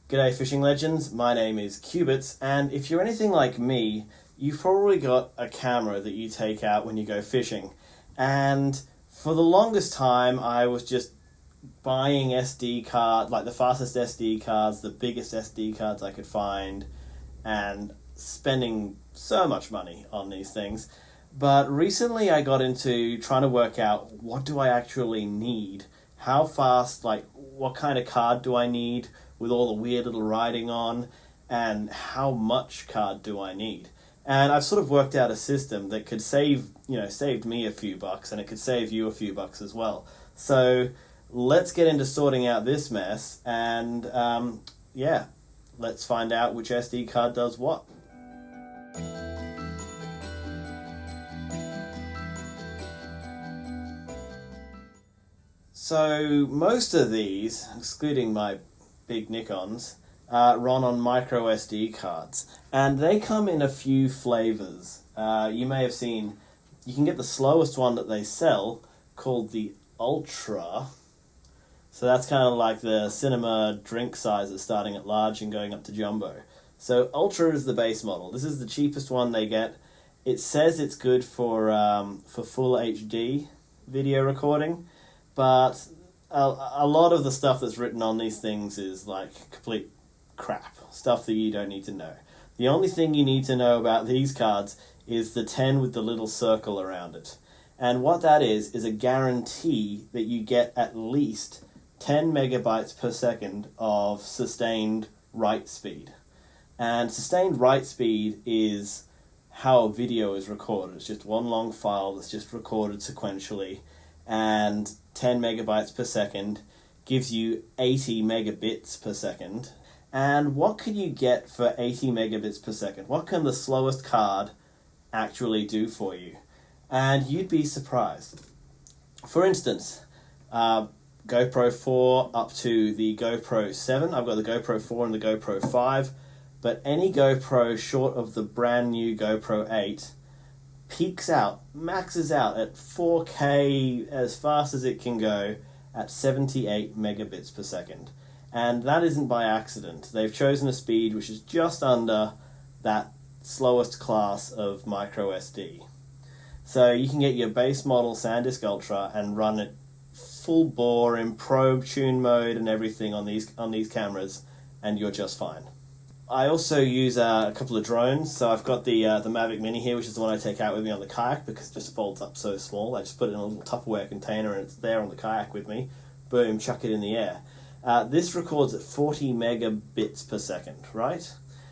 G'day Fishing Legends, my name is Cubits, and if you're anything like me, you've probably got a camera that you take out when you go fishing. And for the longest time, I was just buying SD cards, like the fastest SD cards, the biggest SD cards I could find, and spending so much money on these things. But recently I got into trying to work out, what do I actually need? How fast, what kind of card do I need with all the weird little writing on, and how much card do I need? And I've sort of worked out a system that could saved me a few bucks, and it could save you a few bucks as well. So let's get into sorting out this mess, and let's find out which SD card does what. So most of these, excluding my big Nikons, run on micro SD cards, and they come in a few flavors. You may have seen, you can get the slowest one that they sell called the Ultra. So that's kind of like the cinema drink sizes, starting at large and going up to jumbo. So Ultra is the base model. This is the cheapest one they get. It says it's good for full HD video recording, but a lot of the stuff that's written on these things is like complete crap, stuff that you don't need to know. The only thing you need to know about these cards is the 10 with the little circle around it. And what that is a guarantee that you get at least 10 megabytes per second of sustained write speed. And sustained write speed is how a video is recorded. It's just one long file that's just recorded sequentially, and 10 megabytes per second gives you 80 megabits per second. And what can you get for 80 megabits per second? What can the slowest card actually do for you? And you'd be surprised. For instance, GoPro 4 up to the GoPro 7. I've got the GoPro 4 and the GoPro 5. But any GoPro short of the brand new GoPro 8 maxes out at 4K as fast as it can go at 78 megabits per second. And that isn't by accident. They've chosen a speed which is just under that slowest class of micro SD. So you can get your base model SanDisk Ultra and run it full bore in probe tune mode and everything on these cameras, and you're just fine. I also use a couple of drones. So I've got the Mavic Mini here, which is the one I take out with me on the kayak because it just folds up so small. I just put it in a little Tupperware container and it's there on the kayak with me. Boom, chuck it in the air. This records at 40 megabits per second, right?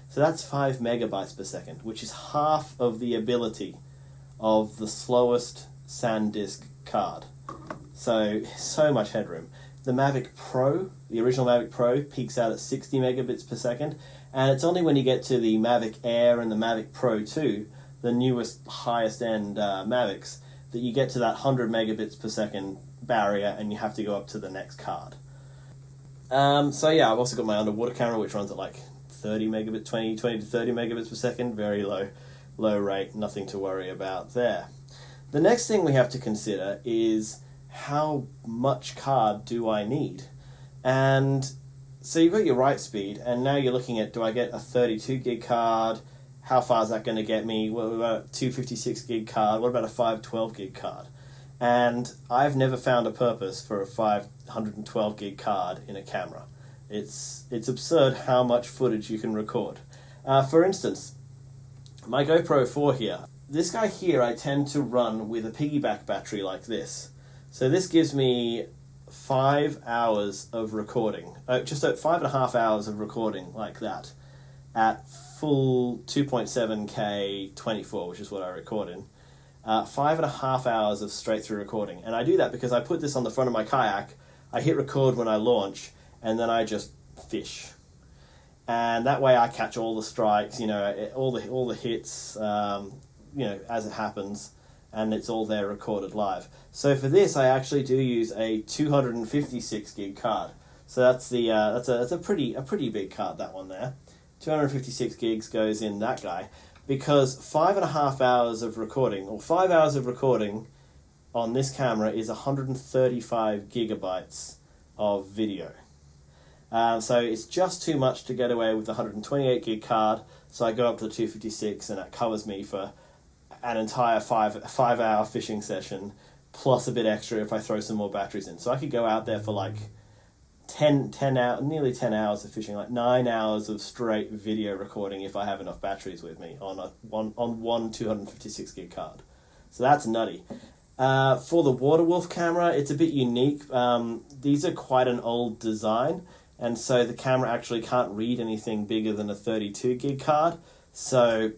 So that's 5 megabytes per second, which is half of the ability of the slowest SanDisk card. So much headroom. The Mavic Pro, the original Mavic Pro, peaks out at 60 megabits per second, and it's only when you get to the Mavic Air and the Mavic Pro 2, the newest, highest-end Mavics, that you get to that 100 megabits per second barrier, and you have to go up to the next card. I've also got my underwater camera, which runs at like 30 megabits, 20 to 30 megabits per second, very low rate, nothing to worry about there. The next thing we have to consider is how much card do I need? And so you've got your write speed, and now you're looking at, do I get a 32 gig card? How far is that going to get me? What about a 256 gig card? What about a 512 gig card? And I've never found a purpose for a 512 gig card in a camera. It's absurd how much footage you can record. For instance, my GoPro 4 here. This guy here I tend to run with a piggyback battery like this. So this gives me 5 hours of recording, just 5.5 hours of recording like that, at full 2.7K 24, which is what I record in. 5.5 hours of straight through recording. And I do that because I put this on the front of my kayak, I hit record when I launch, and then I just fish. And that way I catch all the strikes, all the hits, as it happens, and it's all there recorded live. So for this, I actually do use a 256 gig card. So that's a pretty big card, that one there. 256 gigs goes in that guy, because 5.5 hours of recording, or 5 hours of recording on this camera is 135 gigabytes of video. So it's just too much to get away with the 128 gig card. So I go up to the 256, and that covers me for an entire five-hour fishing session, plus a bit extra if I throw some more batteries in. So I could go out there for like 10 hours, nearly 10 hours of fishing, like 9 hours of straight video recording if I have enough batteries with me on one 256 gig card. So that's nutty. For the WaterWolf camera, it's a bit unique. These are quite an old design, and so the camera actually can't read anything bigger than a 32 gig card. So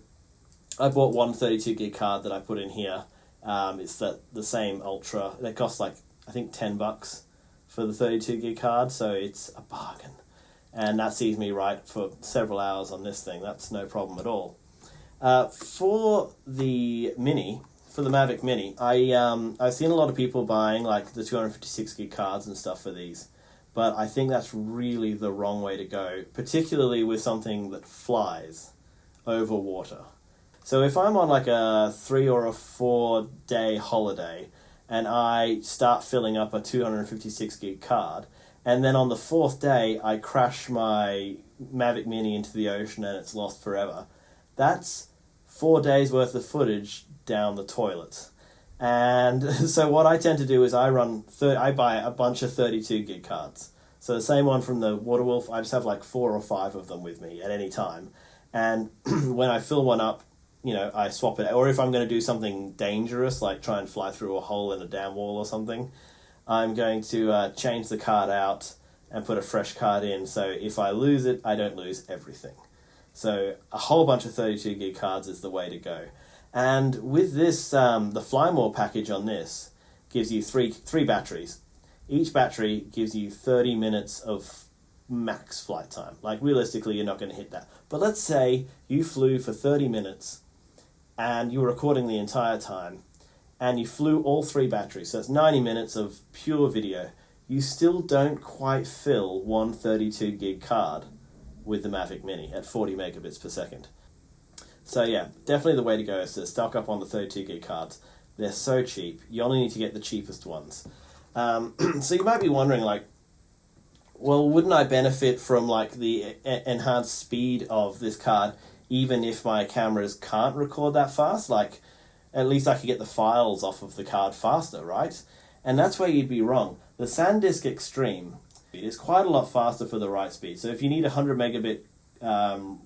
I bought one 32 gig card that I put in here. It's the same Ultra. They cost like, I think, $10 for the 32 gig card, so it's a bargain. And that sees me right for several hours on this thing. That's no problem at all. For the Mavic Mini, I've seen a lot of people buying like the 256 gig cards and stuff for these, but I think that's really the wrong way to go, particularly with something that flies over water. So if I'm on like a 3 or a 4 day holiday and I start filling up a 256 gig card, and then on the 4th day I crash my Mavic Mini into the ocean and it's lost forever, that's 4 days worth of footage down the toilet. And so what I tend to do is I buy a bunch of 32 gig cards. So the same one from the WaterWolf, I just have like 4 or 5 of them with me at any time. And when I fill one up, I swap it. Or if I'm going to do something dangerous, like try and fly through a hole in a dam wall or something, I'm going to change the card out and put a fresh card in. So if I lose it, I don't lose everything. So a whole bunch of 32 gig cards is the way to go. And with this, the Fly More package on this gives you three batteries. Each battery gives you 30 minutes of max flight time. Like realistically, you're not going to hit that. But let's say you flew for 30 minutes and you were recording the entire time and you flew all 3 batteries. So that's 90 minutes of pure video. You still don't quite fill one 32 gig card with the Mavic Mini at 40 megabits per second. So yeah, definitely the way to go is to stock up on the 32 gig cards. They're so cheap. You only need to get the cheapest ones. So you might be wondering, like, well, wouldn't I benefit from like the enhanced speed of this card even if my cameras can't record that fast? Like, at least I could get the files off of the card faster, right? And that's where you'd be wrong. The SanDisk Extreme is quite a lot faster for the write speed. So if you need 100 megabit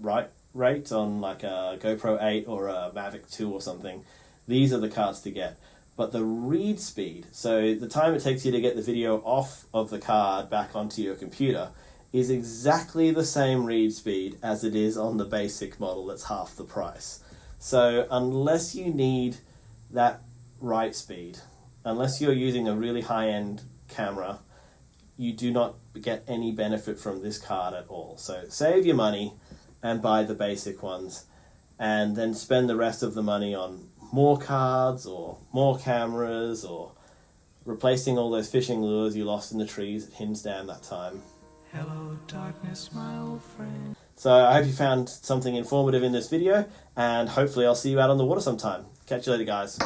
write rate on like a Gopro 8 or a Mavic 2 or something, these are the cards to get. But the read speed, so the time it takes you to get the video off of the card back onto your computer, is exactly the same read speed as it is on the basic model that's half the price. So unless you need that write speed, unless you're using a really high-end camera, you do not get any benefit from this card at all. So save your money and buy the basic ones, and then spend the rest of the money on more cards or more cameras or replacing all those fishing lures you lost in the trees at Hims Dam that time. Hello, darkness, my old friend. So I hope you found something informative in this video, and hopefully I'll see you out on the water sometime. Catch you later, guys.